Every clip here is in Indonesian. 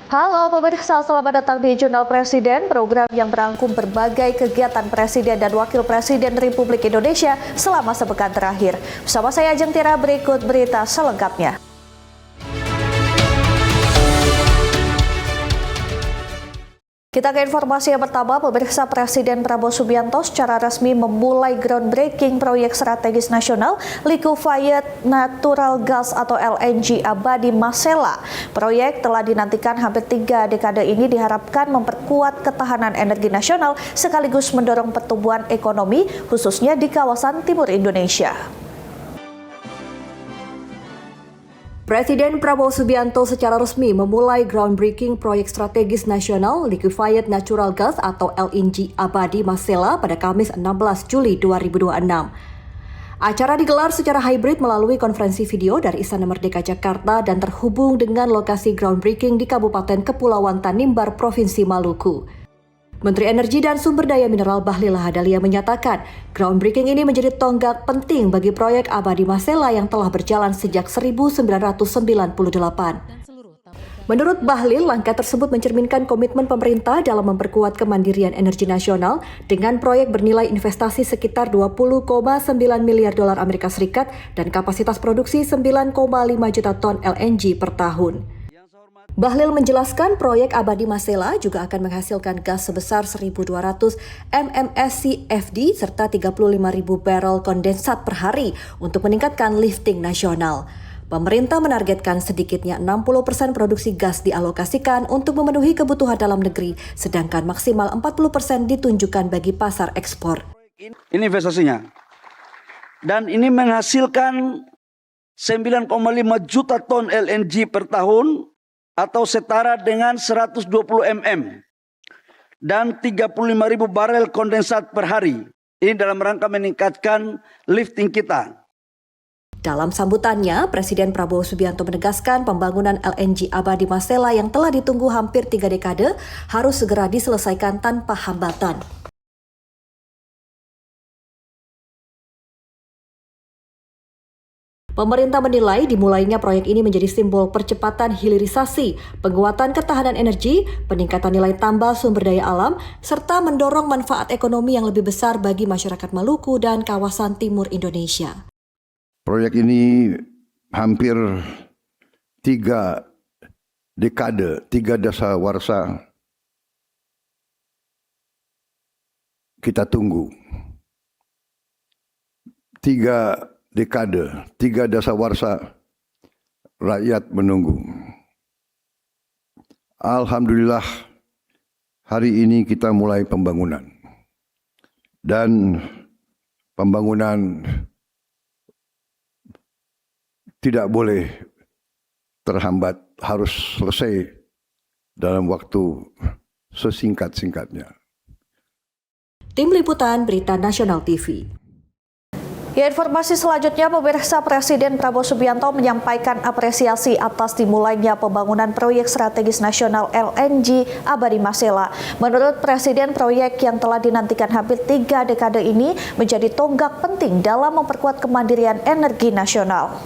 Halo pemirsa, selamat datang di Jurnal Presiden, program yang merangkum berbagai kegiatan Presiden dan Wakil Presiden Republik Indonesia selama sepekan terakhir. Bersama saya Ajeng Tira, berikut berita selengkapnya. Kita ke informasi yang pertama, pemirsa. Presiden Prabowo Subianto secara resmi memulai groundbreaking proyek strategis nasional Liquefied Natural Gas atau LNG abadi Masela. Proyek telah dinantikan hampir 3 dekade ini diharapkan memperkuat ketahanan energi nasional sekaligus mendorong pertumbuhan ekonomi khususnya di kawasan timur Indonesia. Presiden Prabowo Subianto secara resmi memulai groundbreaking proyek strategis nasional Liquefied Natural Gas atau LNG abadi Masela pada Kamis 16 Juli 2026. Acara digelar secara hybrid melalui konferensi video dari Istana Merdeka Jakarta dan terhubung dengan lokasi groundbreaking di Kabupaten Kepulauan Tanimbar, Provinsi Maluku. Menteri Energi dan Sumber Daya Mineral Bahlil Lahadalia menyatakan, groundbreaking ini menjadi tonggak penting bagi proyek abadi Masela yang telah berjalan sejak 1998. Menurut Bahlil, langkah tersebut mencerminkan komitmen pemerintah dalam memperkuat kemandirian energi nasional dengan proyek bernilai investasi sekitar 20,9 miliar dolar Amerika Serikat dan kapasitas produksi 9,5 juta ton LNG per tahun. Bahlil menjelaskan proyek abadi Masela juga akan menghasilkan gas sebesar 1.200 MMSCFD serta 35.000 barrel kondensat per hari untuk meningkatkan lifting nasional. Pemerintah menargetkan sedikitnya 60% produksi gas dialokasikan untuk memenuhi kebutuhan dalam negeri, sedangkan maksimal 40% ditunjukkan bagi pasar ekspor. Ini investasinya. Dan ini menghasilkan 9,5 juta ton LNG per tahun, atau setara dengan 120 mm dan 35.000 barel kondensat per hari. Ini dalam rangka meningkatkan lifting kita. Dalam sambutannya, Presiden Prabowo Subianto menegaskan pembangunan LNG abadi Masela yang telah ditunggu hampir 3 dekade harus segera diselesaikan tanpa hambatan. Pemerintah menilai dimulainya proyek ini menjadi simbol percepatan hilirisasi, penguatan ketahanan energi, peningkatan nilai tambah sumber daya alam, serta mendorong manfaat ekonomi yang lebih besar bagi masyarakat Maluku dan kawasan timur Indonesia. Proyek ini hampir 3 dekade, 3 dasawarsa kita tunggu. 3 dekade, 3 dasawarsa rakyat menunggu. Alhamdulillah hari ini kita mulai pembangunan. Dan pembangunan tidak boleh terhambat, harus selesai dalam waktu sesingkat-singkatnya. Tim Liputan Berita Nasional TV. Ya, informasi selanjutnya, pemirsa. Presiden Prabowo Subianto menyampaikan apresiasi atas dimulainya pembangunan proyek strategis nasional LNG abadi Masela. Menurut Presiden, proyek yang telah dinantikan hampir 3 dekade ini menjadi tonggak penting dalam memperkuat kemandirian energi nasional.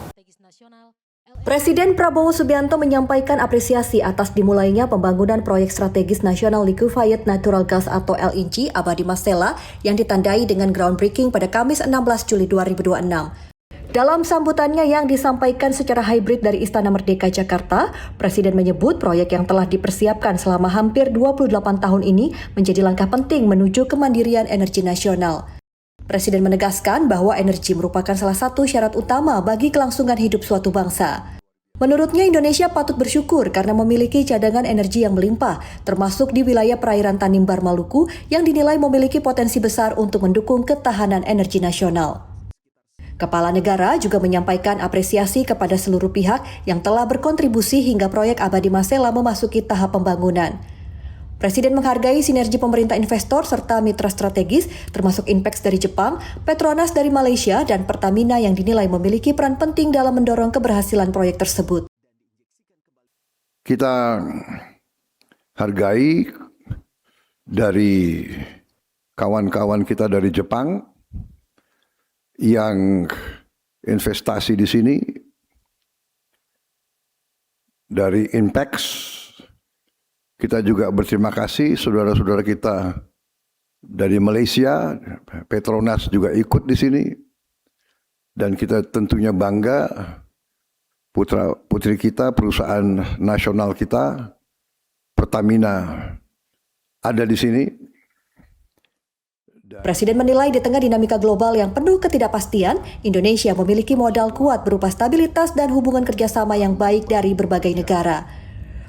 Presiden Prabowo Subianto menyampaikan apresiasi atas dimulainya pembangunan proyek strategis nasional Liquefied Natural Gas atau LNG abadi Masela yang ditandai dengan groundbreaking pada Kamis 16 Juli 2026. Dalam sambutannya yang disampaikan secara hybrid dari Istana Merdeka Jakarta, Presiden menyebut proyek yang telah dipersiapkan selama hampir 28 tahun ini menjadi langkah penting menuju kemandirian energi nasional. Presiden menegaskan bahwa energi merupakan salah satu syarat utama bagi kelangsungan hidup suatu bangsa. Menurutnya, Indonesia patut bersyukur karena memiliki cadangan energi yang melimpah, termasuk di wilayah perairan Tanimbar, Maluku, yang dinilai memiliki potensi besar untuk mendukung ketahanan energi nasional. Kepala negara juga menyampaikan apresiasi kepada seluruh pihak yang telah berkontribusi hingga proyek abadi Masela memasuki tahap pembangunan. Presiden menghargai sinergi pemerintah investor serta mitra strategis termasuk Inpex dari Jepang, Petronas dari Malaysia, dan Pertamina yang dinilai memiliki peran penting dalam mendorong keberhasilan proyek tersebut. Kita hargai dari kawan-kawan kita dari Jepang yang investasi di sini, dari Inpex, Kita juga berterima kasih saudara-saudara kita dari Malaysia, Petronas juga ikut di sini. Dan kita tentunya bangga putra-putri kita, perusahaan nasional kita, Pertamina ada di sini. Presiden menilai di tengah dinamika global yang penuh ketidakpastian, Indonesia memiliki modal kuat berupa stabilitas dan hubungan kerjasama yang baik dari berbagai negara.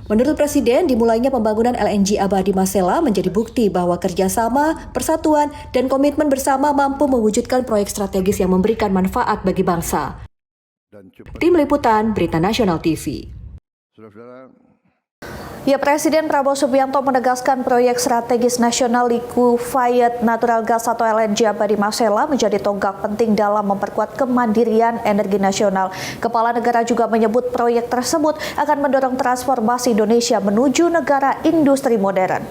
Menurut Presiden, dimulainya pembangunan LNG Abadi Masela menjadi bukti bahwa kerjasama, persatuan, dan komitmen bersama mampu mewujudkan proyek strategis yang memberikan manfaat bagi bangsa. Tim Liputan, Berita Nasional TV. Ya, Presiden Prabowo Subianto menegaskan proyek strategis nasional Liquefied Natural Gas atau LNG Abadi Masela menjadi tonggak penting dalam memperkuat kemandirian energi nasional. Kepala negara juga menyebut proyek tersebut akan mendorong transformasi Indonesia menuju negara industri modern.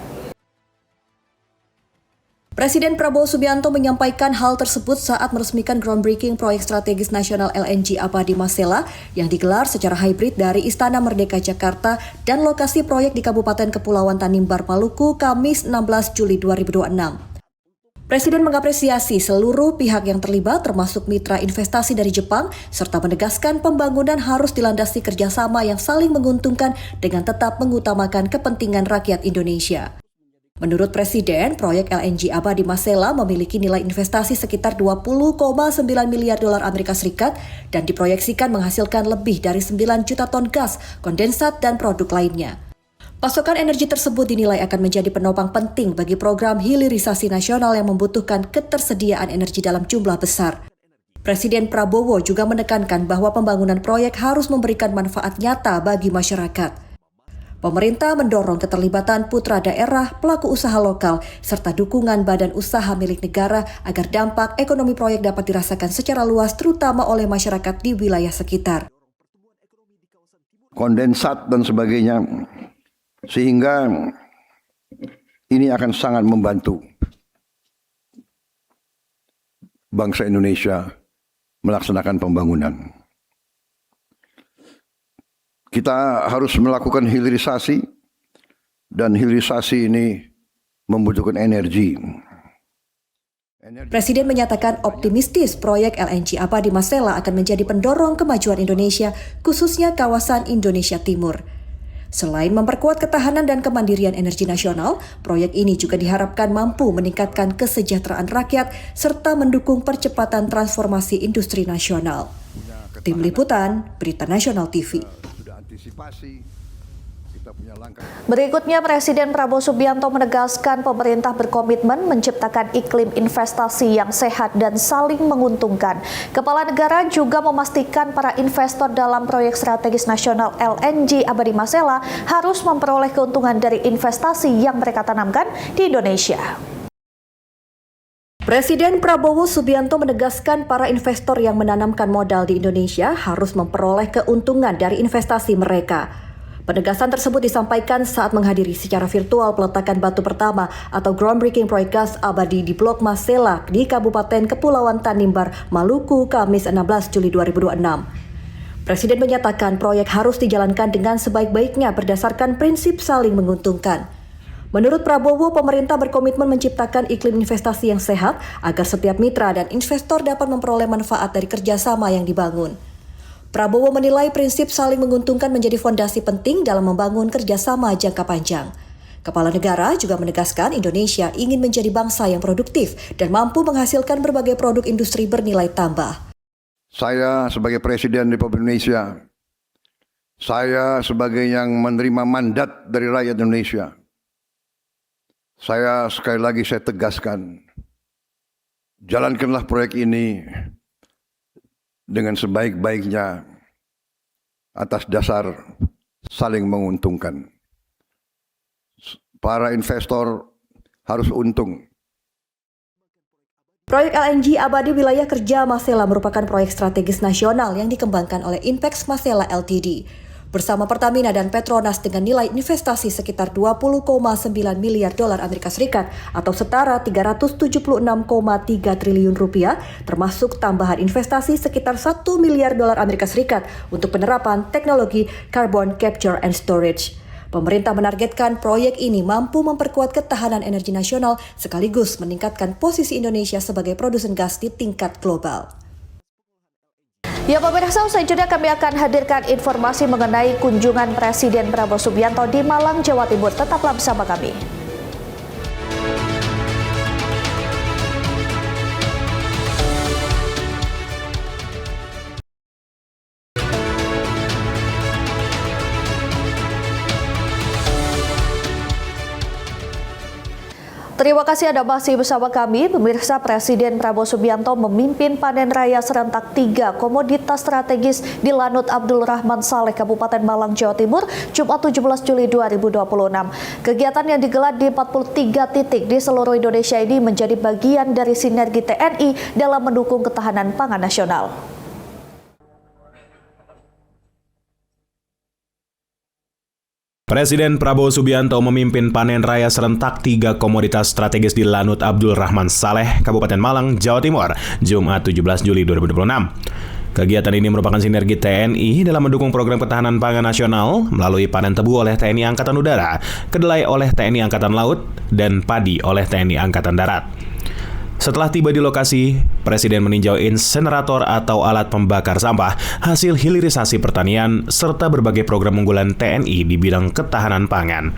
Presiden Prabowo Subianto menyampaikan hal tersebut saat meresmikan groundbreaking proyek strategis nasional LNG Abadi Masela yang digelar secara hybrid dari Istana Merdeka Jakarta dan lokasi proyek di Kabupaten Kepulauan Tanimbar, Maluku, Kamis 16 Juli 2026. Presiden mengapresiasi seluruh pihak yang terlibat termasuk mitra investasi dari Jepang serta menegaskan pembangunan harus dilandasi kerjasama yang saling menguntungkan dengan tetap mengutamakan kepentingan rakyat Indonesia. Menurut Presiden, proyek LNG Abadi Masela memiliki nilai investasi sekitar 20,9 miliar dolar Amerika Serikat dan diproyeksikan menghasilkan lebih dari 9 juta ton gas, kondensat, dan produk lainnya. Pasokan energi tersebut dinilai akan menjadi penopang penting bagi program hilirisasi nasional yang membutuhkan ketersediaan energi dalam jumlah besar. Presiden Prabowo juga menekankan bahwa pembangunan proyek harus memberikan manfaat nyata bagi masyarakat. Pemerintah mendorong keterlibatan putra daerah, pelaku usaha lokal, serta dukungan badan usaha milik negara agar dampak ekonomi proyek dapat dirasakan secara luas terutama oleh masyarakat di wilayah sekitar. Kondensat dan sebagainya, sehingga ini akan sangat membantu bangsa Indonesia melaksanakan pembangunan. Kita harus melakukan hilirisasi dan hilirisasi ini membutuhkan energi. Presiden menyatakan optimistis proyek LNG Abadi Masela akan menjadi pendorong kemajuan Indonesia, khususnya kawasan Indonesia Timur. Selain memperkuat ketahanan dan kemandirian energi nasional, proyek ini juga diharapkan mampu meningkatkan kesejahteraan rakyat serta mendukung percepatan transformasi industri nasional. Tim Liputan, Berita Nasional TV. Berikutnya, Presiden Prabowo Subianto menegaskan pemerintah berkomitmen menciptakan iklim investasi yang sehat dan saling menguntungkan. Kepala negara juga memastikan para investor dalam proyek strategis nasional LNG Abadi Masela harus memperoleh keuntungan dari investasi yang mereka tanamkan di Indonesia. Presiden Prabowo Subianto menegaskan para investor yang menanamkan modal di Indonesia harus memperoleh keuntungan dari investasi mereka. Penegasan tersebut disampaikan saat menghadiri secara virtual peletakan batu pertama atau groundbreaking proyek gas abadi di Blok Masela di Kabupaten Kepulauan Tanimbar, Maluku, Kamis 16 Juli 2026. Presiden menyatakan proyek harus dijalankan dengan sebaik-baiknya berdasarkan prinsip saling menguntungkan. Menurut Prabowo, pemerintah berkomitmen menciptakan iklim investasi yang sehat agar setiap mitra dan investor dapat memperoleh manfaat dari kerjasama yang dibangun. Prabowo menilai prinsip saling menguntungkan menjadi fondasi penting dalam membangun kerjasama jangka panjang. Kepala negara juga menegaskan Indonesia ingin menjadi bangsa yang produktif dan mampu menghasilkan berbagai produk industri bernilai tambah. Saya sebagai Presiden Republik Indonesia, saya sebagai yang menerima mandat dari rakyat Indonesia, saya sekali lagi saya tegaskan, jalankanlah proyek ini dengan sebaik-baiknya atas dasar saling menguntungkan. Para investor harus untung. Proyek LNG Abadi Wilayah Kerja Masela merupakan proyek strategis nasional yang dikembangkan oleh Inpex Masela Ltd. bersama Pertamina dan Petronas dengan nilai investasi sekitar 20,9 miliar dolar Amerika Serikat atau setara 376,3 triliun rupiah, termasuk tambahan investasi sekitar 1 miliar dolar Amerika Serikat untuk penerapan teknologi carbon capture and storage. Pemerintah menargetkan proyek ini mampu memperkuat ketahanan energi nasional sekaligus meningkatkan posisi Indonesia sebagai produsen gas di tingkat global. Ya pemirsa, usai jeda kami akan hadirkan informasi mengenai kunjungan Presiden Prabowo Subianto di Malang, Jawa Timur. Tetaplah bersama kami. Terima kasih Anda masih bersama kami. Pemirsa, Presiden Prabowo Subianto memimpin panen raya serentak 3 komoditas strategis di Lanut Abdul Rahman Saleh, Kabupaten Malang, Jawa Timur, Jumat 17 Juli 2026. Kegiatan yang digelar di 43 titik di seluruh Indonesia ini menjadi bagian dari sinergi TNI dalam mendukung ketahanan pangan nasional. Presiden Prabowo Subianto memimpin panen raya serentak 3 komoditas strategis di Lanut Abdul Rahman Saleh, Kabupaten Malang, Jawa Timur, Jumat 17 Juli 2026. Kegiatan ini merupakan sinergi TNI dalam mendukung program ketahanan pangan nasional melalui panen tebu oleh TNI Angkatan Udara, kedelai oleh TNI Angkatan Laut, dan padi oleh TNI Angkatan Darat. Setelah tiba di lokasi, Presiden meninjau insenerator atau alat pembakar sampah, hasil hilirisasi pertanian, serta berbagai program unggulan TNI di bidang ketahanan pangan.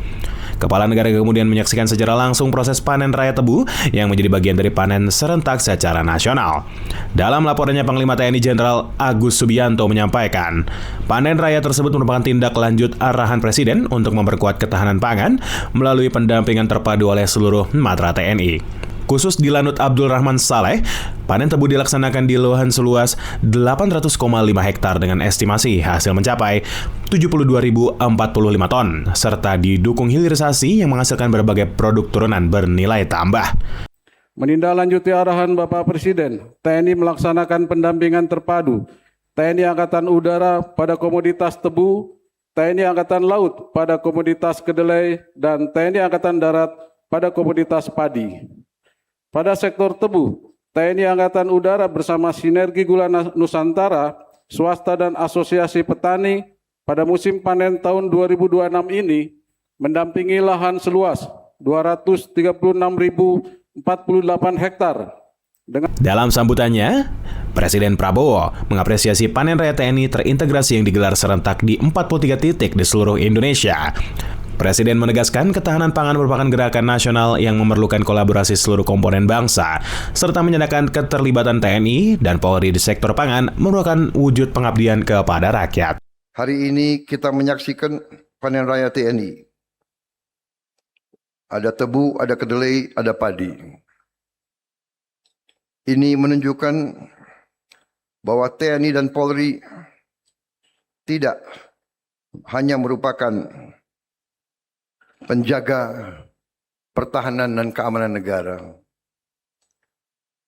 Kepala negara kemudian menyaksikan secara langsung proses panen raya tebu yang menjadi bagian dari panen serentak secara nasional. Dalam laporannya, Panglima TNI Jenderal Agus Subianto menyampaikan, panen raya tersebut merupakan tindak lanjut arahan Presiden untuk memperkuat ketahanan pangan melalui pendampingan terpadu oleh seluruh matra TNI. Khusus di Lanut Abdul Rahman Saleh, panen tebu dilaksanakan di lahan seluas 800,5 hektar dengan estimasi hasil mencapai 72.045 ton, serta didukung hilirisasi yang menghasilkan berbagai produk turunan bernilai tambah. Menindaklanjuti arahan Bapak Presiden, TNI melaksanakan pendampingan terpadu TNI Angkatan Udara pada komoditas tebu, TNI Angkatan Laut pada komoditas kedelai, dan TNI Angkatan Darat pada komoditas padi. Pada sektor tebu, TNI Angkatan Udara bersama Sinergi Gula Nusantara, swasta dan asosiasi petani pada musim panen tahun 2026 ini mendampingi lahan seluas 236.048 hektar. Dalam sambutannya, Presiden Prabowo mengapresiasi panen raya TNI terintegrasi yang digelar serentak di 43 titik di seluruh Indonesia. Presiden menegaskan ketahanan pangan merupakan gerakan nasional yang memerlukan kolaborasi seluruh komponen bangsa, serta menyatakan keterlibatan TNI dan Polri di sektor pangan merupakan wujud pengabdian kepada rakyat. Hari ini kita menyaksikan panen raya TNI. Ada tebu, ada kedelai, ada padi. Ini menunjukkan bahwa TNI dan Polri tidak hanya merupakan penjaga pertahanan dan keamanan negara,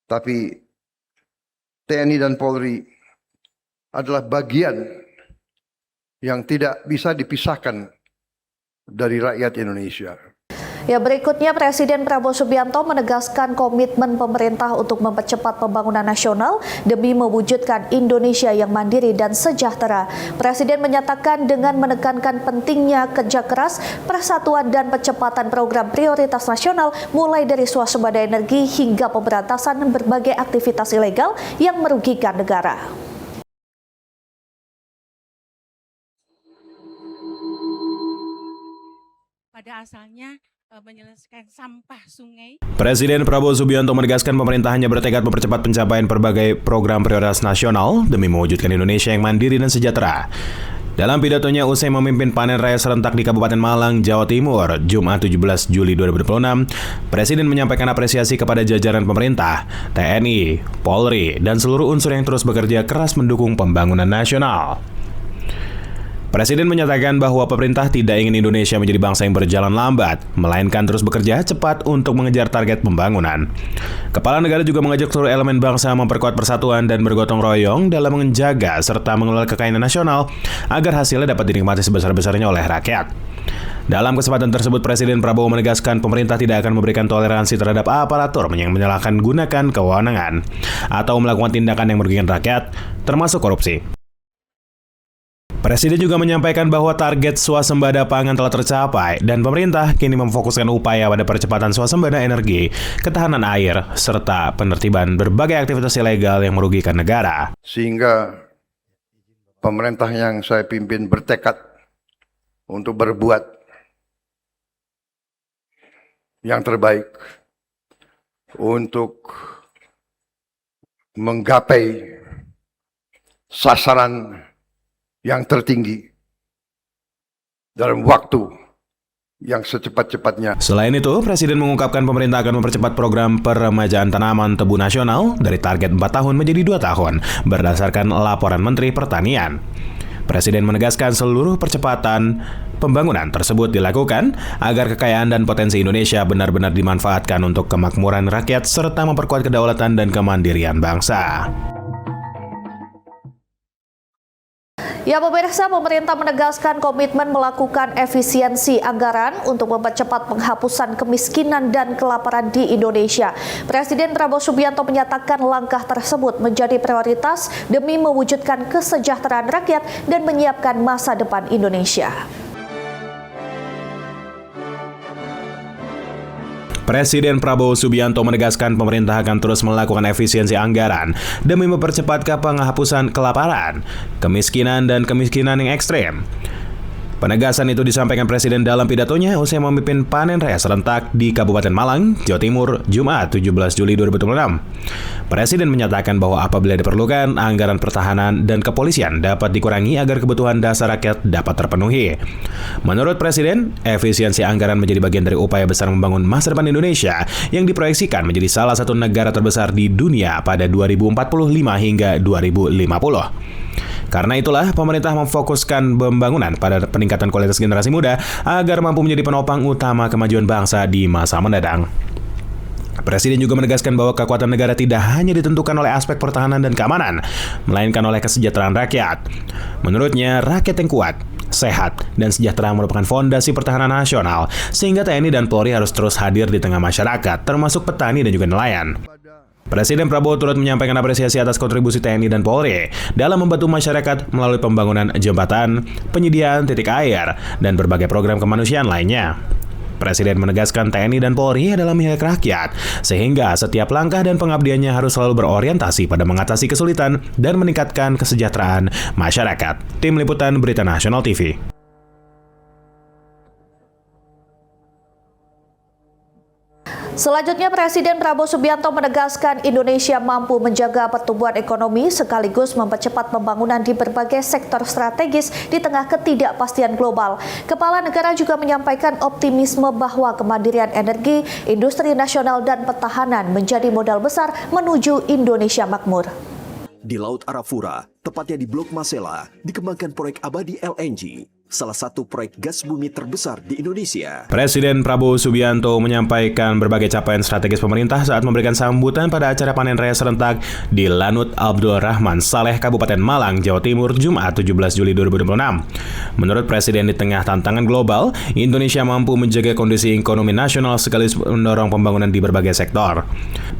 tapi TNI dan Polri adalah bagian yang tidak bisa dipisahkan dari rakyat Indonesia. Ya, berikutnya Presiden Prabowo Subianto menegaskan komitmen pemerintah untuk mempercepat pembangunan nasional demi mewujudkan Indonesia yang mandiri dan sejahtera. Presiden menyatakan dengan menekankan pentingnya kerja keras, persatuan dan percepatan program prioritas nasional mulai dari swasembada energi hingga pemberantasan berbagai aktivitas ilegal yang merugikan negara. Pada asalnya menyelesaikan sampah sungai. Presiden Prabowo Subianto menegaskan pemerintah hanya bertekad mempercepat pencapaian berbagai program prioritas nasional demi mewujudkan Indonesia yang mandiri dan sejahtera. Dalam pidatonya usai memimpin panen raya serentak di Kabupaten Malang, Jawa Timur, Jumat 17 Juli 2026, Presiden menyampaikan apresiasi kepada jajaran pemerintah, TNI, Polri, dan seluruh unsur yang terus bekerja keras mendukung pembangunan nasional. Presiden menyatakan bahwa pemerintah tidak ingin Indonesia menjadi bangsa yang berjalan lambat, melainkan terus bekerja cepat untuk mengejar target pembangunan. Kepala negara juga mengajak seluruh elemen bangsa memperkuat persatuan dan bergotong royong dalam menjaga serta mengelola kekayaan nasional agar hasilnya dapat dinikmati sebesar-besarnya oleh rakyat. Dalam kesempatan tersebut, Presiden Prabowo menegaskan pemerintah tidak akan memberikan toleransi terhadap aparatur yang menyalahkan gunakan kewenangan atau melakukan tindakan yang merugikan rakyat, termasuk korupsi. Presiden juga menyampaikan bahwa target swasembada pangan telah tercapai dan pemerintah kini memfokuskan upaya pada percepatan swasembada energi, ketahanan air, serta penertiban berbagai aktivitas ilegal yang merugikan negara. Sehingga pemerintah yang saya pimpin bertekad untuk berbuat yang terbaik untuk menggapai sasaran yang tertinggi dalam waktu yang secepat-cepatnya. Selain itu, Presiden mengungkapkan pemerintah akan mempercepat program peremajaan tanaman tebu nasional dari target 4 tahun menjadi 2 tahun berdasarkan laporan Menteri Pertanian. Presiden menegaskan seluruh percepatan pembangunan tersebut dilakukan agar kekayaan dan potensi Indonesia benar-benar dimanfaatkan untuk kemakmuran rakyat serta memperkuat kedaulatan dan kemandirian bangsa. Ya pemirsa, pemerintah menegaskan komitmen melakukan efisiensi anggaran untuk mempercepat penghapusan kemiskinan dan kelaparan di Indonesia. Presiden Prabowo Subianto menyatakan langkah tersebut menjadi prioritas demi mewujudkan kesejahteraan rakyat dan menyiapkan masa depan Indonesia. Presiden Prabowo Subianto menegaskan pemerintah akan terus melakukan efisiensi anggaran demi mempercepat penghapusan kelaparan, kemiskinan, dan kemiskinan yang ekstrem. Penegasan itu disampaikan Presiden dalam pidatonya usai memimpin panen raya serentak di Kabupaten Malang, Jawa Timur, Jumat 17 Juli 2026. Presiden menyatakan bahwa apabila diperlukan, anggaran pertahanan dan kepolisian dapat dikurangi agar kebutuhan dasar rakyat dapat terpenuhi. Menurut Presiden, efisiensi anggaran menjadi bagian dari upaya besar membangun masa depan Indonesia yang diproyeksikan menjadi salah satu negara terbesar di dunia pada 2045 hingga 2050. Karena itulah, pemerintah memfokuskan pembangunan pada peningkatan kualitas generasi muda agar mampu menjadi penopang utama kemajuan bangsa di masa mendatang. Presiden juga menegaskan bahwa kekuatan negara tidak hanya ditentukan oleh aspek pertahanan dan keamanan, melainkan oleh kesejahteraan rakyat. Menurutnya, rakyat yang kuat, sehat, dan sejahtera merupakan fondasi pertahanan nasional, sehingga TNI dan Polri harus terus hadir di tengah masyarakat, termasuk petani dan juga nelayan. Presiden Prabowo turut menyampaikan apresiasi atas kontribusi TNI dan Polri dalam membantu masyarakat melalui pembangunan jembatan, penyediaan titik air, dan berbagai program kemanusiaan lainnya. Presiden menegaskan TNI dan Polri adalah milik rakyat, sehingga setiap langkah dan pengabdiannya harus selalu berorientasi pada mengatasi kesulitan dan meningkatkan kesejahteraan masyarakat. Tim Liputan Berita Nasional TV. Selanjutnya, Presiden Prabowo Subianto menegaskan Indonesia mampu menjaga pertumbuhan ekonomi sekaligus mempercepat pembangunan di berbagai sektor strategis di tengah ketidakpastian global. Kepala negara juga menyampaikan optimisme bahwa kemandirian energi, industri nasional, dan pertahanan menjadi modal besar menuju Indonesia makmur. Di Laut Arafura, tepatnya di Blok Masela, dikembangkan proyek abadi LNG, salah satu proyek gas bumi terbesar di Indonesia. Presiden Prabowo Subianto menyampaikan berbagai capaian strategis pemerintah saat memberikan sambutan pada acara panen raya serentak di Lanut Abdul Rahman Saleh, Kabupaten Malang, Jawa Timur, Jumat 17 Juli 2026. Menurut Presiden, di tengah tantangan global, Indonesia mampu menjaga kondisi ekonomi nasional sekaligus mendorong pembangunan di berbagai sektor.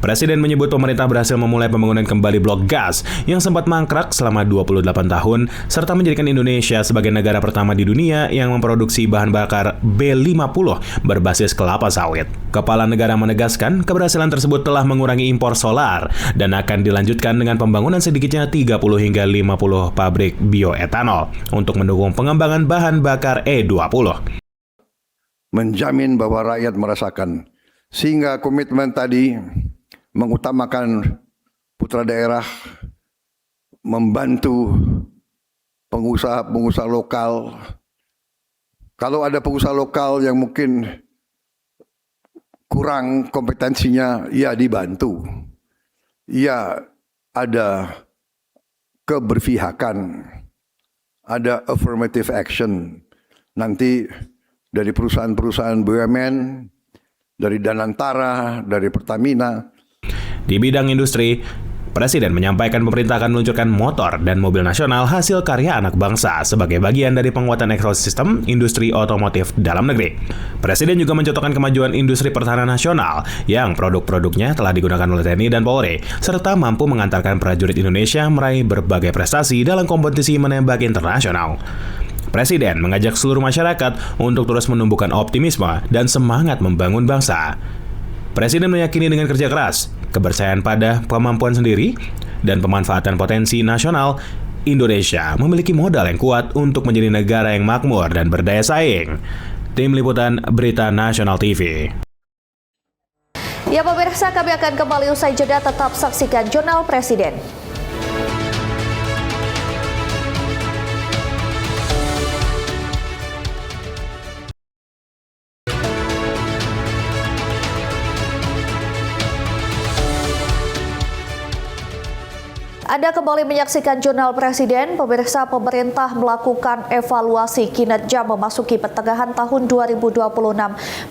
Presiden menyebut pemerintah berhasil memulai pembangunan kembali blok gas yang sempat mangkrak selama 28 tahun, serta menjadikan Indonesia sebagai negara pertama di dunia yang memproduksi bahan bakar B50 berbasis kelapa sawit. Kepala negara menegaskan keberhasilan tersebut telah mengurangi impor solar dan akan dilanjutkan dengan pembangunan sedikitnya 30 hingga 50 pabrik bioetanol untuk mendukung pengembangan bahan bakar E20. Menjamin bahwa rakyat merasakan, sehingga komitmen tadi mengutamakan putra daerah, membantu pengusaha-pengusaha lokal. Kalau ada pengusaha lokal yang mungkin kurang kompetensinya, ya dibantu. Ya ada keberpihakan, ada affirmative action. Nanti dari perusahaan-perusahaan BUMN, dari Danantara, dari Pertamina. Di bidang industri, Presiden menyampaikan pemerintah akan meluncurkan motor dan mobil nasional hasil karya anak bangsa sebagai bagian dari penguatan ekosistem industri otomotif dalam negeri. Presiden juga mencontohkan kemajuan industri pertahanan nasional yang produk-produknya telah digunakan oleh TNI dan Polri, serta mampu mengantarkan prajurit Indonesia meraih berbagai prestasi dalam kompetisi menembak internasional. Presiden mengajak seluruh masyarakat untuk terus menumbuhkan optimisme dan semangat membangun bangsa. Presiden meyakini dengan kerja keras, kepercayaan pada kemampuan sendiri, dan pemanfaatan potensi nasional, Indonesia memiliki modal yang kuat untuk menjadi negara yang makmur dan berdaya saing. Tim Liputan Berita Nasional TV. Ya pemirsa, kami akan kembali usai jeda, tetap saksikan Jurnal Presiden. Anda kembali menyaksikan Jurnal Presiden. Pemirsa, pemerintah melakukan evaluasi kinerja memasuki pertengahan tahun 2026.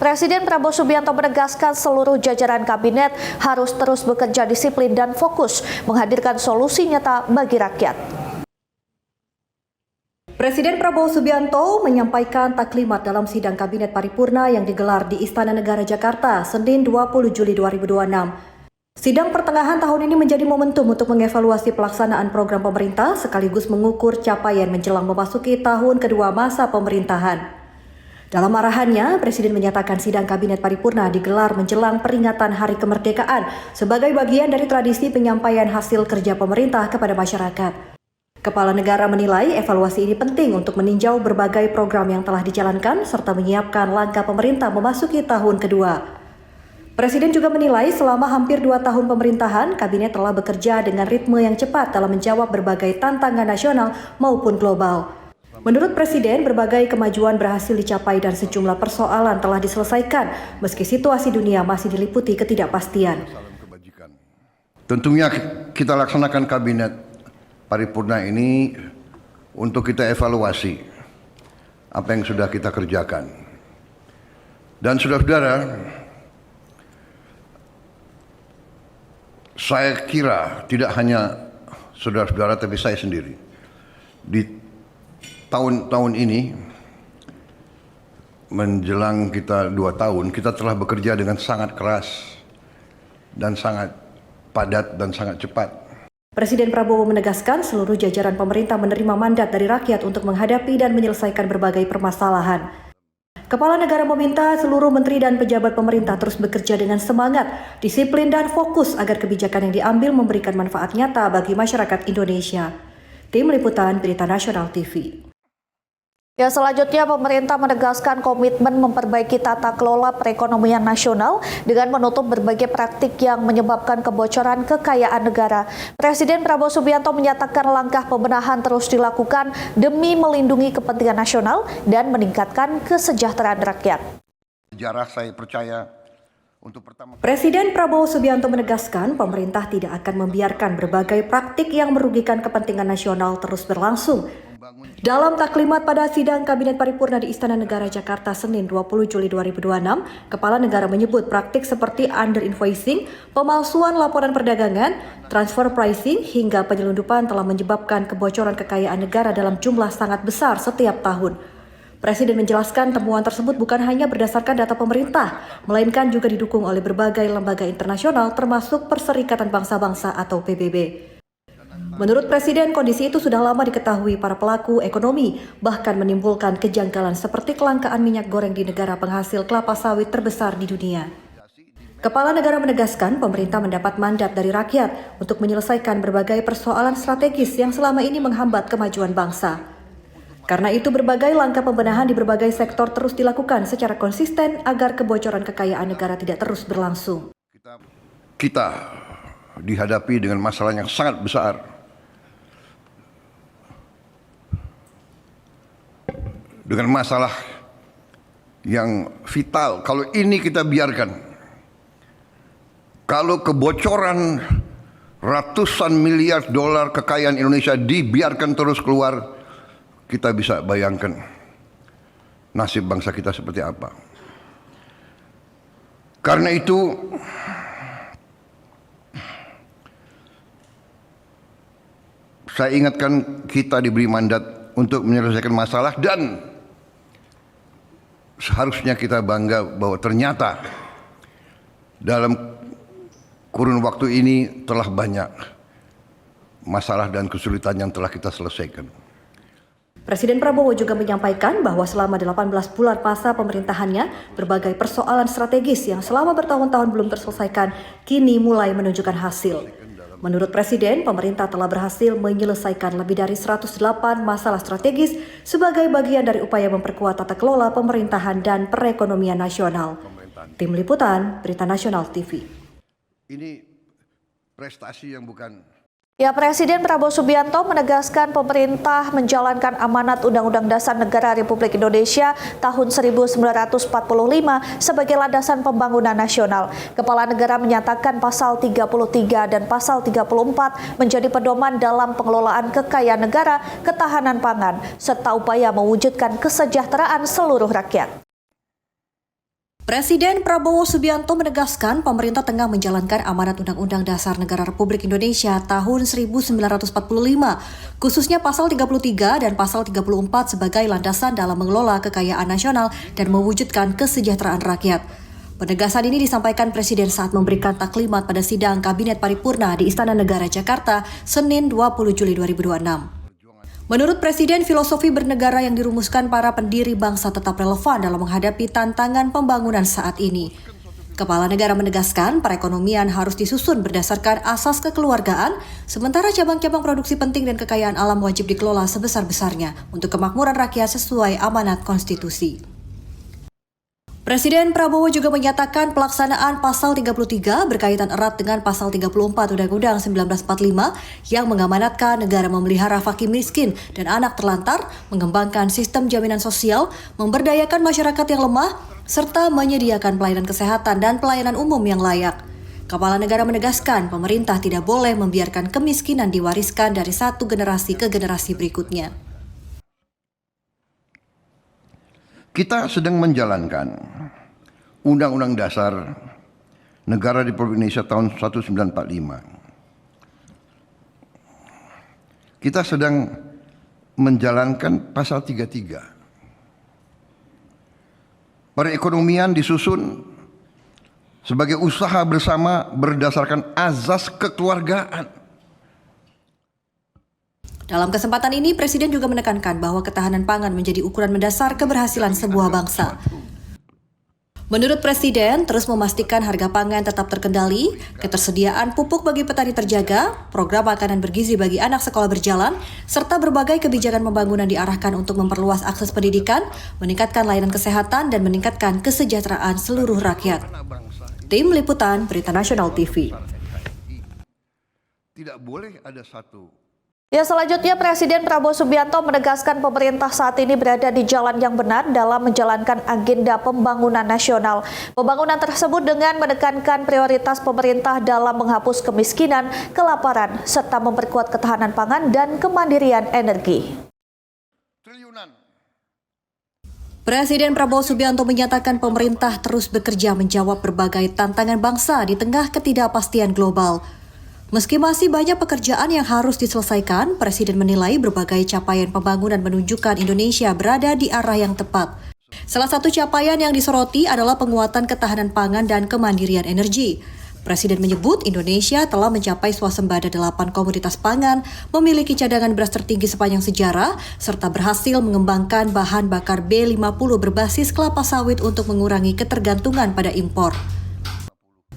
Presiden Prabowo Subianto menegaskan seluruh jajaran kabinet harus terus bekerja disiplin dan fokus menghadirkan solusi nyata bagi rakyat. Presiden Prabowo Subianto menyampaikan taklimat dalam sidang Kabinet Paripurna yang digelar di Istana Negara Jakarta, Senin 20 Juli 2026. Sidang pertengahan tahun ini menjadi momentum untuk mengevaluasi pelaksanaan program pemerintah sekaligus mengukur capaian menjelang memasuki tahun kedua masa pemerintahan. Dalam arahannya, Presiden menyatakan sidang Kabinet Paripurna digelar menjelang peringatan Hari Kemerdekaan sebagai bagian dari tradisi penyampaian hasil kerja pemerintah kepada masyarakat. Kepala negara menilai evaluasi ini penting untuk meninjau berbagai program yang telah dijalankan serta menyiapkan langkah pemerintah memasuki tahun kedua. Presiden juga menilai selama hampir 2 tahun pemerintahan, kabinet telah bekerja dengan ritme yang cepat dalam menjawab berbagai tantangan nasional maupun global. Menurut Presiden, berbagai kemajuan berhasil dicapai dan sejumlah persoalan telah diselesaikan, meski situasi dunia masih diliputi ketidakpastian. Tentunya kita laksanakan kabinet paripurna ini untuk kita evaluasi apa yang sudah kita kerjakan. Dan saudara-saudara, saya kira tidak hanya saudara-saudara tapi saya sendiri. Di tahun-tahun ini menjelang kita 2 tahun, kita telah bekerja dengan sangat keras dan sangat padat dan sangat cepat. Presiden Prabowo menegaskan seluruh jajaran pemerintah menerima mandat dari rakyat untuk menghadapi dan menyelesaikan berbagai permasalahan. Kepala negara meminta seluruh menteri dan pejabat pemerintah terus bekerja dengan semangat, disiplin dan fokus agar kebijakan yang diambil memberikan manfaat nyata bagi masyarakat Indonesia. Tim Liputan Berita Nasional TV. Ya, selanjutnya pemerintah menegaskan komitmen memperbaiki tata kelola perekonomian nasional dengan menutup berbagai praktik yang menyebabkan kebocoran kekayaan negara. Presiden Prabowo Subianto menyatakan langkah pembenahan terus dilakukan demi melindungi kepentingan nasional dan meningkatkan kesejahteraan rakyat. Sejarah saya percaya untuk Presiden Prabowo Subianto menegaskan pemerintah tidak akan membiarkan berbagai praktik yang merugikan kepentingan nasional terus berlangsung. Dalam taklimat pada sidang Kabinet Paripurna di Istana Negara Jakarta Senin 20 Juli 2026, Kepala Negara menyebut praktik seperti under-invoicing, pemalsuan laporan perdagangan, transfer pricing, hingga penyelundupan telah menyebabkan kebocoran kekayaan negara dalam jumlah sangat besar setiap tahun. Presiden menjelaskan temuan tersebut bukan hanya berdasarkan data pemerintah, melainkan juga didukung oleh berbagai lembaga internasional termasuk Perserikatan Bangsa-Bangsa atau PBB. Menurut Presiden, kondisi itu sudah lama diketahui para pelaku ekonomi, bahkan menimbulkan kejanggalan seperti kelangkaan minyak goreng di negara penghasil kelapa sawit terbesar di dunia. Kepala negara menegaskan pemerintah mendapat mandat dari rakyat untuk menyelesaikan berbagai persoalan strategis yang selama ini menghambat kemajuan bangsa. Karena itu berbagai langkah pembenahan di berbagai sektor terus dilakukan secara konsisten agar kebocoran kekayaan negara tidak terus berlangsung. Kita dihadapi dengan masalah yang sangat besar. Dengan masalah yang vital, kalau ini kita biarkan, kalau kebocoran ratusan miliar dolar kekayaan Indonesia dibiarkan terus keluar, kita bisa bayangkan nasib bangsa kita seperti apa. Karena itu saya ingatkan kita diberi mandat untuk menyelesaikan masalah dan seharusnya kita bangga bahwa ternyata dalam kurun waktu ini telah banyak masalah dan kesulitan yang telah kita selesaikan. Presiden Prabowo juga menyampaikan bahwa selama 18 bulan masa pemerintahannya, berbagai persoalan strategis yang selama bertahun-tahun belum terselesaikan kini mulai menunjukkan hasil. Menurut Presiden, pemerintah telah berhasil menyelesaikan lebih dari 108 masalah strategis sebagai bagian dari upaya memperkuat tata kelola pemerintahan dan perekonomian nasional. Tim Liputan, Berita Nasional TV. Ini prestasi yang bukan. Ya, Presiden Prabowo Subianto menegaskan pemerintah menjalankan amanat Undang-Undang Dasar Negara Republik Indonesia tahun 1945 sebagai landasan pembangunan nasional. Kepala Negara menyatakan pasal 33 dan pasal 34 menjadi pedoman dalam pengelolaan kekayaan negara, ketahanan pangan, serta upaya mewujudkan kesejahteraan seluruh rakyat. Presiden Prabowo Subianto menegaskan pemerintah tengah menjalankan amanat Undang-Undang Dasar Negara Republik Indonesia tahun 1945, khususnya pasal 33 dan pasal 34 sebagai landasan dalam mengelola kekayaan nasional dan mewujudkan kesejahteraan rakyat. Penegasan ini disampaikan Presiden saat memberikan taklimat pada sidang Kabinet Paripurna di Istana Negara Jakarta, Senin 20 Juli 2026. Menurut Presiden, filosofi bernegara yang dirumuskan para pendiri bangsa tetap relevan dalam menghadapi tantangan pembangunan saat ini. Kepala Negara menegaskan perekonomian harus disusun berdasarkan asas kekeluargaan, sementara cabang-cabang produksi penting dan kekayaan alam wajib dikelola sebesar-besarnya untuk kemakmuran rakyat sesuai amanat konstitusi. Presiden Prabowo juga menyatakan pelaksanaan pasal 33 berkaitan erat dengan pasal 34 Undang-Undang 1945 yang mengamanatkan negara memelihara fakir miskin dan anak terlantar, mengembangkan sistem jaminan sosial, memberdayakan masyarakat yang lemah, serta menyediakan pelayanan kesehatan dan pelayanan umum yang layak. Kepala Negara menegaskan pemerintah tidak boleh membiarkan kemiskinan diwariskan dari satu generasi ke generasi berikutnya. Kita sedang menjalankan Undang-Undang Dasar Negara Republik Indonesia tahun 1945. Kita sedang menjalankan pasal 33. Perekonomian disusun sebagai usaha bersama berdasarkan azas kekeluargaan. Dalam kesempatan ini, Presiden juga menekankan bahwa ketahanan pangan menjadi ukuran mendasar keberhasilan sebuah bangsa. Menurut Presiden, terus memastikan harga pangan tetap terkendali, ketersediaan pupuk bagi petani terjaga, program makanan bergizi bagi anak sekolah berjalan, serta berbagai kebijakan pembangunan diarahkan untuk memperluas akses pendidikan, meningkatkan layanan kesehatan, dan meningkatkan kesejahteraan seluruh rakyat. Tim Liputan, Berita Nasional TV. Tidak boleh ada satu. Ya, selanjutnya Presiden Prabowo Subianto menegaskan pemerintah saat ini berada di jalan yang benar dalam menjalankan agenda pembangunan nasional. Pembangunan tersebut dengan menekankan prioritas pemerintah dalam menghapus kemiskinan, kelaparan, serta memperkuat ketahanan pangan dan kemandirian energi. Presiden Prabowo Subianto menyatakan pemerintah terus bekerja menjawab berbagai tantangan bangsa di tengah ketidakpastian global. Meski masih banyak pekerjaan yang harus diselesaikan, Presiden menilai berbagai capaian pembangunan menunjukkan Indonesia berada di arah yang tepat. Salah satu capaian yang disoroti adalah penguatan ketahanan pangan dan kemandirian energi. Presiden menyebut Indonesia telah mencapai swasembada 8 komoditas pangan, memiliki cadangan beras tertinggi sepanjang sejarah, serta berhasil mengembangkan bahan bakar B50 berbasis kelapa sawit untuk mengurangi ketergantungan pada impor.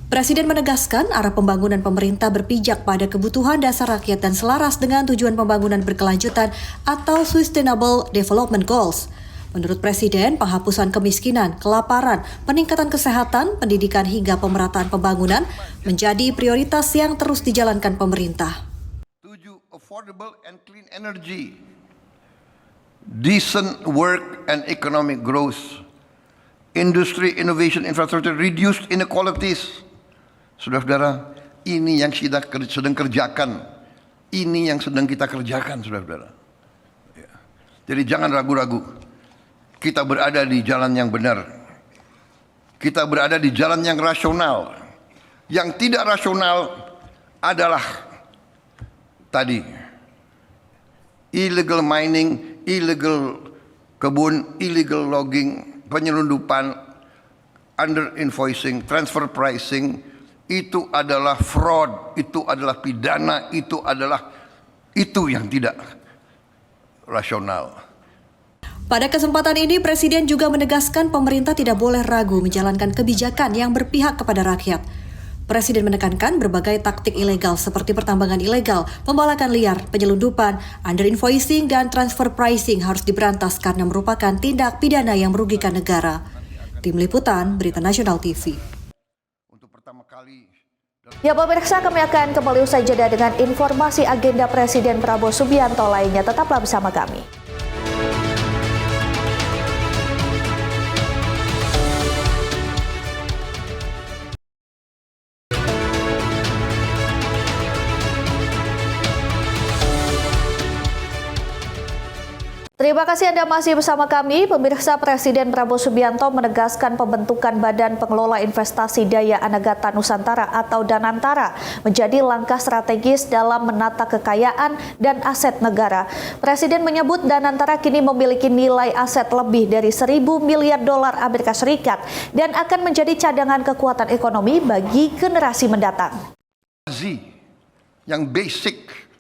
Presiden menegaskan arah pembangunan pemerintah berpijak pada kebutuhan dasar rakyat dan selaras dengan tujuan pembangunan berkelanjutan atau Sustainable Development Goals. Menurut Presiden, penghapusan kemiskinan, kelaparan, peningkatan kesehatan, pendidikan hingga pemerataan pembangunan menjadi prioritas yang terus dijalankan pemerintah. 7. Affordable and clean energy, decent work and economic growth, industry, innovation, infrastructure, reduced inequalities. Saudara-saudara, ini yang kita sedang kerjakan. Ini yang sedang kita kerjakan, saudara-saudara. Ya. Jadi jangan ragu-ragu. Kita berada di jalan yang benar. Kita berada di jalan yang rasional. Yang tidak rasional adalah tadi illegal mining, illegal kebun, illegal logging, penyelundupan, under invoicing, transfer pricing, itu adalah fraud, itu adalah pidana, itu yang tidak rasional. Pada kesempatan ini, Presiden juga menegaskan pemerintah tidak boleh ragu menjalankan kebijakan yang berpihak kepada rakyat. Presiden menekankan berbagai taktik ilegal seperti pertambangan ilegal, pembalakan liar, penyelundupan, under invoicing, dan transfer pricing harus diberantas karena merupakan tindak pidana yang merugikan negara. Tim Liputan, Berita Nasional TV. Untuk pertama kali Ya pemirsa, kami akan kembali usai jeda dengan informasi agenda Presiden Prabowo Subianto lainnya. Tetaplah bersama kami. Terima kasih Anda masih bersama kami. Pemirsa, Presiden Prabowo Subianto menegaskan pembentukan Badan Pengelola Investasi Daya Anagata Nusantara atau Danantara menjadi langkah strategis dalam menata kekayaan dan aset negara. Presiden menyebut Danantara kini memiliki nilai aset lebih dari 1.000 miliar dolar Amerika Serikat dan akan menjadi cadangan kekuatan ekonomi bagi generasi mendatang. yang basic.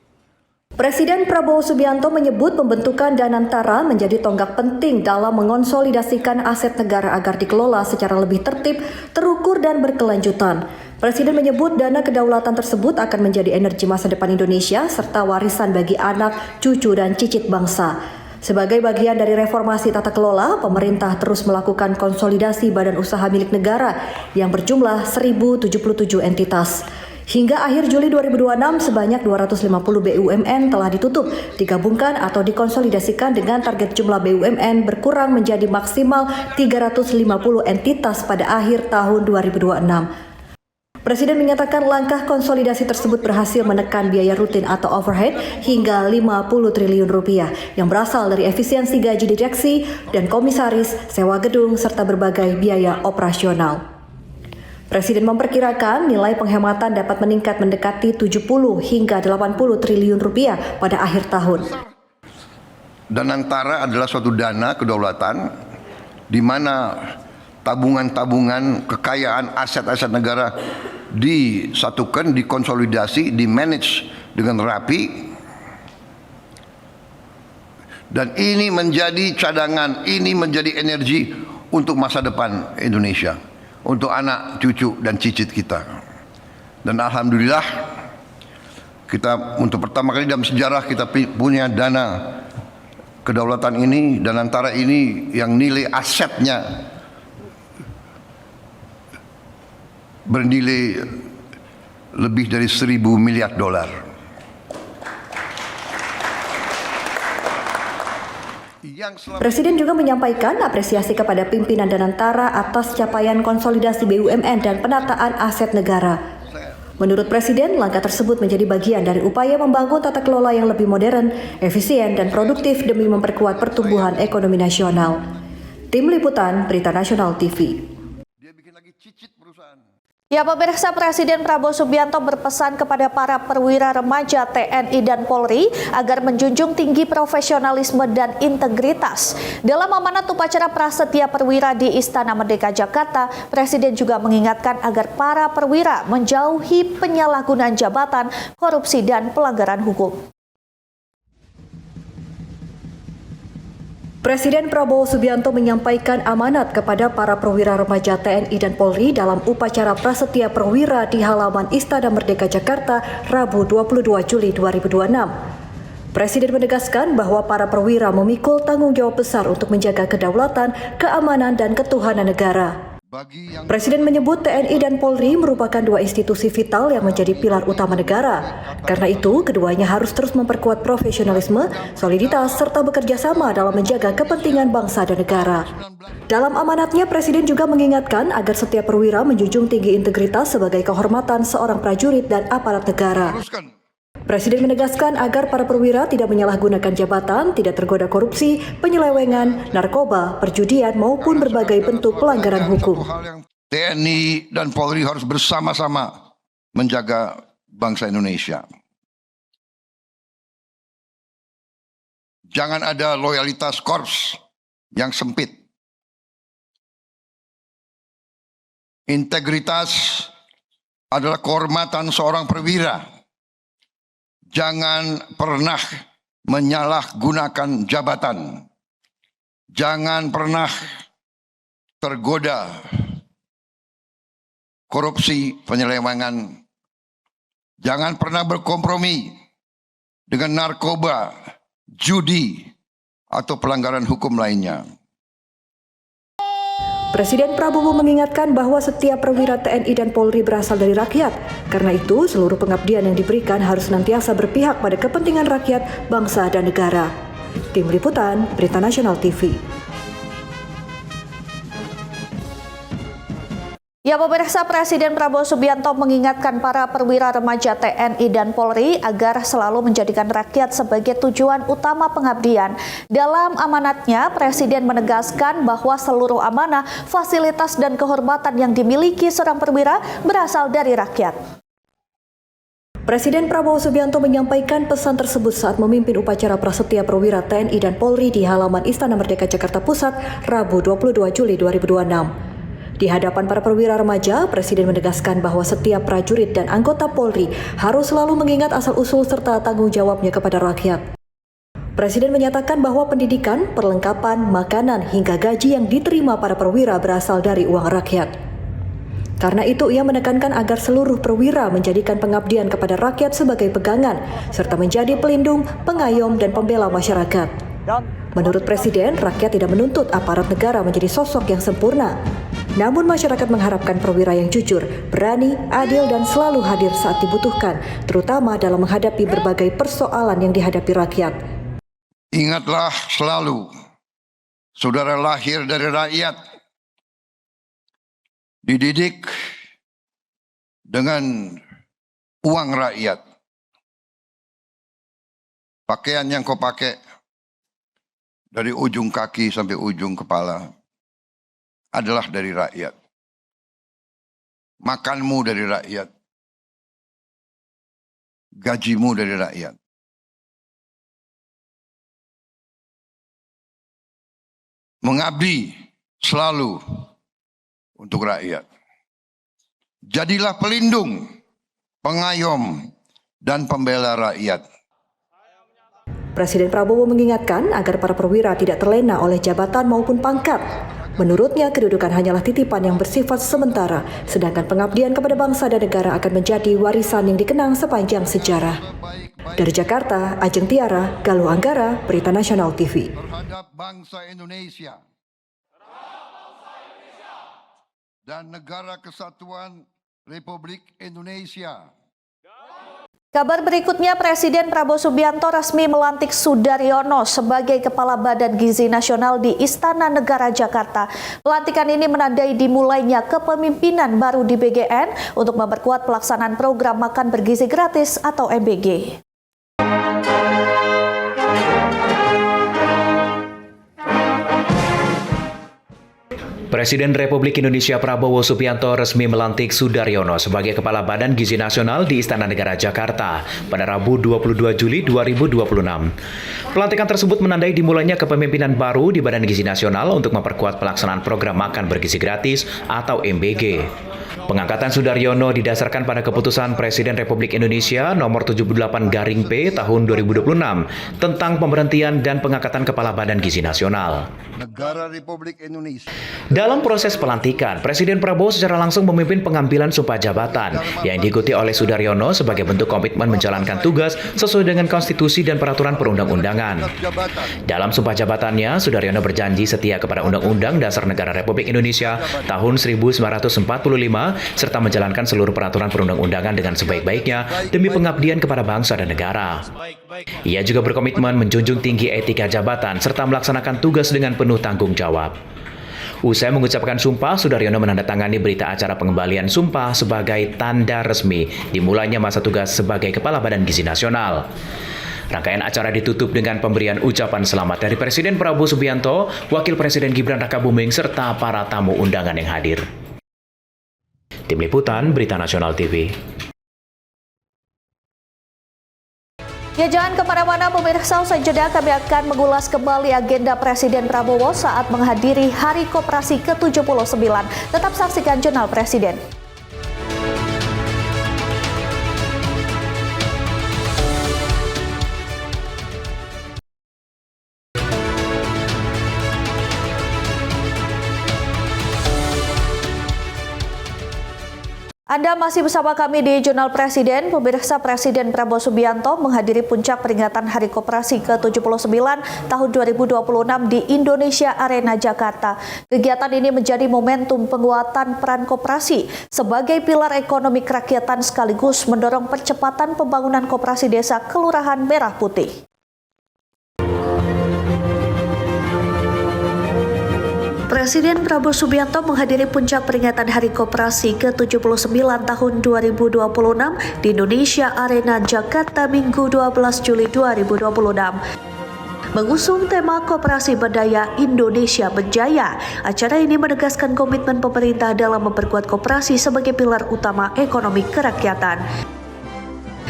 Presiden Prabowo Subianto menyebut pembentukan Danantara menjadi tonggak penting dalam mengonsolidasikan aset negara agar dikelola secara lebih tertib, terukur, dan berkelanjutan. Presiden menyebut dana kedaulatan tersebut akan menjadi energi masa depan Indonesia serta warisan bagi anak, cucu, dan cicit bangsa. Sebagai bagian dari reformasi tata kelola, pemerintah terus melakukan konsolidasi badan usaha milik negara yang berjumlah 1.077 entitas. Hingga akhir Juli 2026, sebanyak 250 BUMN telah ditutup, digabungkan atau dikonsolidasikan dengan target jumlah BUMN berkurang menjadi maksimal 350 entitas pada akhir tahun 2026. Presiden menyatakan langkah konsolidasi tersebut berhasil menekan biaya rutin atau overhead hingga 50 triliun rupiah yang berasal dari efisiensi gaji direksi dan komisaris, sewa gedung, serta berbagai biaya operasional. Presiden memperkirakan nilai penghematan dapat meningkat mendekati 70 hingga 80 triliun rupiah pada akhir tahun. Danantara adalah suatu dana kedaulatan di mana tabungan-tabungan kekayaan aset-aset negara disatukan, dikonsolidasi, dimanage dengan rapi. Dan ini menjadi cadangan, ini menjadi energi untuk masa depan Indonesia, untuk anak, cucu, dan cicit kita. Dan alhamdulillah, kita untuk pertama kali dalam sejarah kita punya dana kedaulatan ini, Danantara ini yang nilai asetnya bernilai lebih dari 1.000 miliar dolar. Presiden juga menyampaikan apresiasi kepada pimpinan Danantara atas capaian konsolidasi BUMN dan penataan aset negara. Menurut Presiden, langkah tersebut menjadi bagian dari upaya membangun tata kelola yang lebih modern, efisien, dan produktif demi memperkuat pertumbuhan ekonomi nasional. Tim Liputan, Berita Nasional TV. Dia bikin lagi cicit perusahaan. Ya pemirsa, Presiden Prabowo Subianto berpesan kepada para perwira remaja TNI dan Polri agar menjunjung tinggi profesionalisme dan integritas. Dalam amanat upacara prasetya perwira di Istana Merdeka Jakarta, Presiden juga mengingatkan agar para perwira menjauhi penyalahgunaan jabatan, korupsi, dan pelanggaran hukum. Presiden Prabowo Subianto menyampaikan amanat kepada para perwira remaja TNI dan Polri dalam upacara prasetya perwira di halaman Istana Merdeka Jakarta, Rabu 22 Juli 2026. Presiden menegaskan bahwa para perwira memikul tanggung jawab besar untuk menjaga kedaulatan, keamanan, dan ketuhanan negara. Presiden menyebut TNI dan Polri merupakan dua institusi vital yang menjadi pilar utama negara. Karena itu, keduanya harus terus memperkuat profesionalisme, soliditas, serta bekerja sama dalam menjaga kepentingan bangsa dan negara. Dalam amanatnya, Presiden juga mengingatkan agar setiap perwira menjunjung tinggi integritas sebagai kehormatan seorang prajurit dan aparat negara. Presiden menegaskan agar para perwira tidak menyalahgunakan jabatan, tidak tergoda korupsi, penyelewengan, narkoba, perjudian, maupun berbagai bentuk pelanggaran hukum. TNI dan Polri harus bersama-sama menjaga bangsa Indonesia. Jangan ada loyalitas korps yang sempit. Integritas adalah kehormatan seorang perwira. Jangan pernah menyalahgunakan jabatan. Jangan pernah tergoda korupsi, penyelewengan. Jangan pernah berkompromi dengan narkoba, judi, atau pelanggaran hukum lainnya. Presiden Prabowo mengingatkan bahwa setiap perwira TNI dan Polri berasal dari rakyat. Karena itu, seluruh pengabdian yang diberikan harus senantiasa berpihak pada kepentingan rakyat, bangsa, dan negara. Tim Liputan, Berita Nasional TV. Ya, pemirsa, Presiden Prabowo Subianto mengingatkan para perwira remaja TNI dan Polri agar selalu menjadikan rakyat sebagai tujuan utama pengabdian. Dalam amanatnya, Presiden menegaskan bahwa seluruh amanah, fasilitas, dan kehormatan yang dimiliki seorang perwira berasal dari rakyat. Presiden Prabowo Subianto menyampaikan pesan tersebut saat memimpin upacara prasetya perwira TNI dan Polri di halaman Istana Merdeka Jakarta Pusat, Rabu 22 Juli 2026. Di hadapan para perwira remaja, Presiden menegaskan bahwa setiap prajurit dan anggota Polri harus selalu mengingat asal-usul serta tanggung jawabnya kepada rakyat. Presiden menyatakan bahwa pendidikan, perlengkapan, makanan, hingga gaji yang diterima para perwira berasal dari uang rakyat. Karena itu, ia menekankan agar seluruh perwira menjadikan pengabdian kepada rakyat sebagai pegangan, serta menjadi pelindung, pengayom, dan pembela masyarakat. Menurut Presiden, rakyat tidak menuntut aparat negara menjadi sosok yang sempurna. Namun masyarakat mengharapkan perwira yang jujur, berani, adil, dan selalu hadir saat dibutuhkan, terutama dalam menghadapi berbagai persoalan yang dihadapi rakyat. Ingatlah selalu, saudara lahir dari rakyat, dididik dengan uang rakyat. Pakaian yang kau pakai dari ujung kaki sampai ujung kepala adalah dari rakyat. Makanmu dari rakyat. Gajimu dari rakyat. Mengabdi selalu untuk rakyat. Jadilah pelindung, pengayom, dan pembela rakyat. Presiden Prabowo mengingatkan agar para perwira tidak terlena oleh jabatan maupun pangkat. Menurutnya, kedudukan hanyalah titipan yang bersifat sementara, sedangkan pengabdian kepada bangsa dan negara akan menjadi warisan yang dikenang sepanjang sejarah. Dari Jakarta, Ajeng Tiara, Galuh Anggara, Berita Nasional TV. Terhadap bangsa Indonesia dan Negara Kesatuan Republik Indonesia. Kabar berikutnya, Presiden Prabowo Subianto resmi melantik Sudaryono sebagai Kepala Badan Gizi Nasional di Istana Negara Jakarta. Pelantikan ini menandai dimulainya kepemimpinan baru di BGN untuk memperkuat pelaksanaan program makan bergizi gratis atau MBG. Presiden Republik Indonesia Prabowo Subianto resmi melantik Sudaryono sebagai Kepala Badan Gizi Nasional di Istana Negara Jakarta pada Rabu 22 Juli 2026. Pelantikan tersebut menandai dimulainya kepemimpinan baru di Badan Gizi Nasional untuk memperkuat pelaksanaan program makan bergizi gratis atau MBG. Pengangkatan Sudaryono didasarkan pada keputusan Presiden Republik Indonesia nomor 78/P tahun 2026 tentang pemberhentian dan pengangkatan Kepala Badan Gizi Nasional. Negara Republik Indonesia. Dalam proses pelantikan, Presiden Prabowo secara langsung memimpin pengambilan sumpah jabatan yang diikuti oleh Sudaryono sebagai bentuk komitmen menjalankan tugas sesuai dengan konstitusi dan peraturan perundang-undangan. Dalam sumpah jabatannya, Sudaryono berjanji setia kepada Undang-Undang Dasar Negara Republik Indonesia tahun 1945 serta menjalankan seluruh peraturan perundang-undangan dengan sebaik-baiknya demi pengabdian kepada bangsa dan negara. Ia juga berkomitmen menjunjung tinggi etika jabatan serta melaksanakan tugas dengan penuh tanggung jawab. Usai mengucapkan sumpah, Sudaryono menandatangani berita acara pengembalian sumpah sebagai tanda resmi dimulainya masa tugas sebagai Kepala Badan Gizi Nasional. Rangkaian acara ditutup dengan pemberian ucapan selamat dari Presiden Prabowo Subianto, Wakil Presiden Gibran Rakabuming, serta para tamu undangan yang hadir. Tim Liputan, Berita Nasional TV. Ya, jangan kemana-mana pemirsa, usai jeda kami akan mengulas kembali agenda Presiden Prabowo saat menghadiri Hari Koperasi ke-79. Tetap saksikan Jurnal Presiden. Anda masih bersama kami di Jurnal Presiden. Pemirsa, Presiden Prabowo Subianto menghadiri puncak peringatan Hari Koperasi ke-79 tahun 2026 di Indonesia Arena Jakarta. Kegiatan ini menjadi momentum penguatan peran koperasi sebagai pilar ekonomi kerakyatan sekaligus mendorong percepatan pembangunan koperasi desa Kelurahan Merah Putih. Presiden Prabowo Subianto menghadiri puncak peringatan Hari Koperasi ke-79 tahun 2026 di Indonesia Arena Jakarta Minggu 12 Juli 2026. Mengusung tema Koperasi Berdaya Indonesia Berjaya, acara ini menegaskan komitmen pemerintah dalam memperkuat koperasi sebagai pilar utama ekonomi kerakyatan.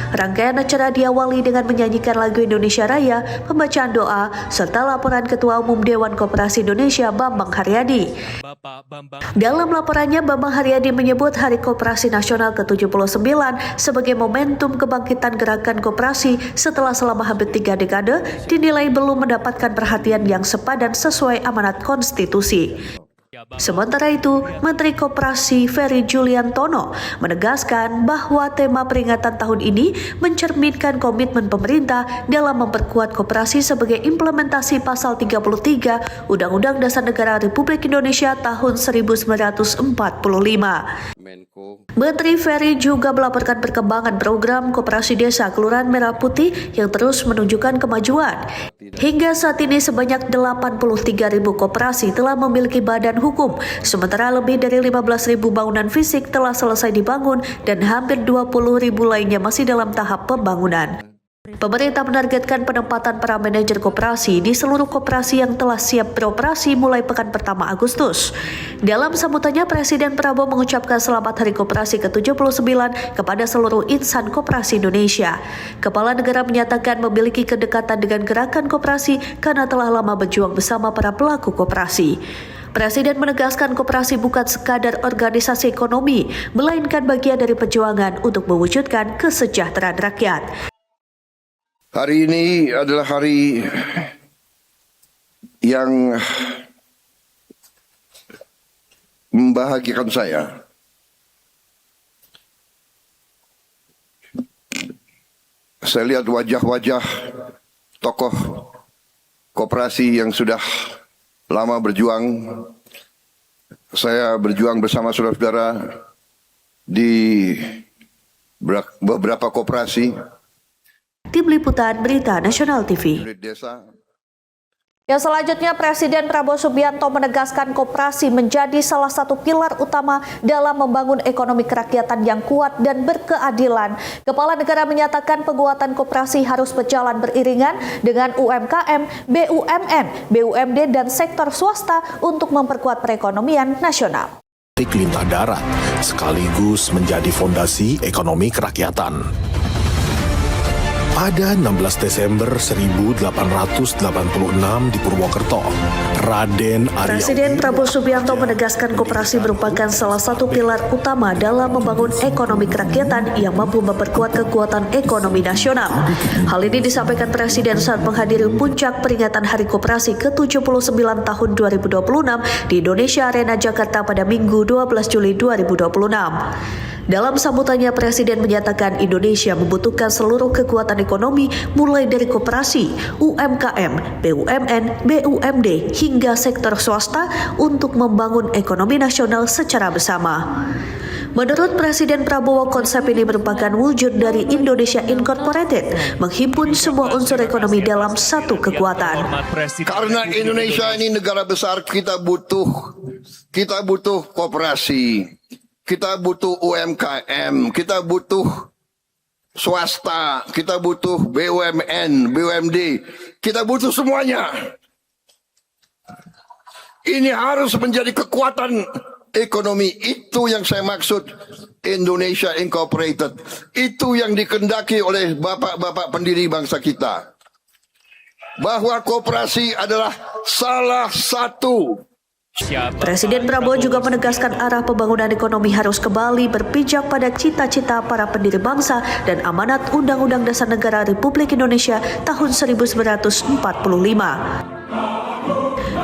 Rangkaian acara diawali dengan menyanyikan lagu Indonesia Raya, pembacaan doa, serta laporan Ketua Umum Dewan Koperasi Indonesia Bambang Haryadi. Dalam laporannya, Bambang Haryadi menyebut Hari Koperasi Nasional ke-79 sebagai momentum kebangkitan gerakan koperasi setelah selama hampir 3 dekade dinilai belum mendapatkan perhatian yang sepadan sesuai amanat konstitusi. Sementara itu, Menteri Koperasi Ferry Juliantono menegaskan bahwa tema peringatan tahun ini mencerminkan komitmen pemerintah dalam memperkuat koperasi sebagai implementasi pasal 33 Undang-Undang Dasar Negara Republik Indonesia tahun 1945. Menteri Ferry juga melaporkan perkembangan program Koperasi Desa Kelurahan Merah Putih yang terus menunjukkan kemajuan. Hingga saat ini sebanyak 83.000 koperasi telah memiliki badan hukum, sementara lebih dari 15.000 bangunan fisik telah selesai dibangun dan hampir 20.000 lainnya masih dalam tahap pembangunan. Pemerintah menargetkan penempatan para manajer koperasi di seluruh koperasi yang telah siap beroperasi mulai pekan pertama Agustus. Dalam sambutannya, Presiden Prabowo mengucapkan selamat Hari Koperasi ke-79 kepada seluruh insan koperasi Indonesia. Kepala negara menyatakan memiliki kedekatan dengan gerakan koperasi karena telah lama berjuang bersama para pelaku koperasi. Presiden menegaskan koperasi bukan sekadar organisasi ekonomi, melainkan bagian dari perjuangan untuk mewujudkan kesejahteraan rakyat. Hari ini adalah hari yang membahagiakan saya. Saya lihat wajah-wajah tokoh koperasi yang sudah lama berjuang. Saya berjuang bersama saudara-saudara di beberapa koperasi. Tim Liputan Berita Nasional TV. Yang selanjutnya, Presiden Prabowo Subianto menegaskan koperasi menjadi salah satu pilar utama dalam membangun ekonomi kerakyatan yang kuat dan berkeadilan. Kepala negara menyatakan penguatan koperasi harus berjalan beriringan dengan UMKM, BUMN, BUMD, dan sektor swasta untuk memperkuat perekonomian nasional. Lintah darat sekaligus menjadi fondasi ekonomi kerakyatan. Pada 16 Desember 1886 di Purwokerto, Raden Arya. Presiden Prabowo Subianto menegaskan koperasi merupakan salah satu pilar utama dalam membangun ekonomi kerakyatan yang mampu memperkuat kekuatan ekonomi nasional. Hal ini disampaikan Presiden saat menghadiri puncak peringatan Hari Koperasi ke-79 tahun 2026 di Indonesia Arena Jakarta pada Minggu 12 Juli 2026. Dalam sambutannya, Presiden menyatakan Indonesia membutuhkan seluruh kekuatan ekonomi mulai dari koperasi, UMKM, BUMN, BUMD, hingga sektor swasta untuk membangun ekonomi nasional secara bersama. Menurut Presiden Prabowo, konsep ini merupakan wujud dari Indonesia Incorporated, menghimpun semua unsur ekonomi dalam satu kekuatan. Karena Indonesia ini negara besar, kita butuh koperasi. Kita butuh UMKM, kita butuh swasta, kita butuh BUMN, BUMD, kita butuh semuanya. Ini harus menjadi kekuatan ekonomi. Itu yang saya maksud Indonesia Incorporated. Itu yang dikendaki oleh bapak-bapak pendiri bangsa kita. Bahwa koperasi adalah salah satu. Presiden Prabowo juga menegaskan arah pembangunan ekonomi harus kembali berpijak pada cita-cita para pendiri bangsa dan amanat Undang-Undang Dasar Negara Republik Indonesia tahun 1945.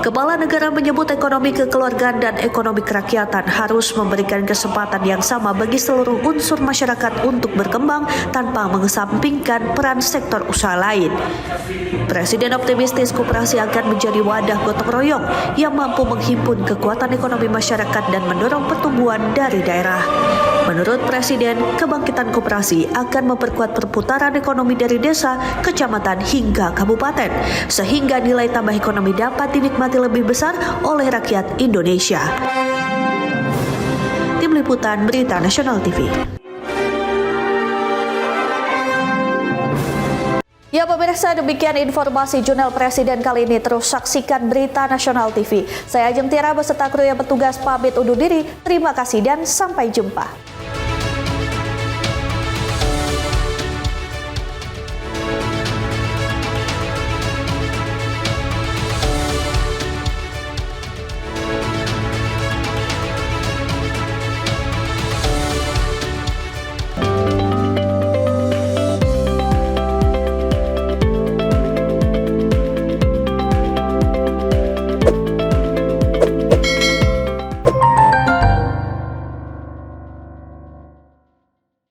Kepala negara menyebut ekonomi kekeluargaan dan ekonomi kerakyatan harus memberikan kesempatan yang sama bagi seluruh unsur masyarakat untuk berkembang tanpa mengesampingkan peran sektor usaha lain. Presiden optimistis koperasi akan menjadi wadah gotong royong yang mampu menghimpun kekuatan ekonomi masyarakat dan mendorong pertumbuhan dari daerah. Menurut Presiden, kebangkitan koperasi akan memperkuat perputaran ekonomi dari desa, kecamatan hingga kabupaten, sehingga nilai tambah ekonomi dapat dinikmati lebih besar oleh rakyat Indonesia. Tim Liputan Berita Nasional TV. Ya pemirsa, demikian informasi Jurnal Presiden kali ini. Terus saksikan Berita Nasional TV. Saya Ajeng Tiara beserta kru yang bertugas pamit undur diri. Terima kasih dan sampai jumpa.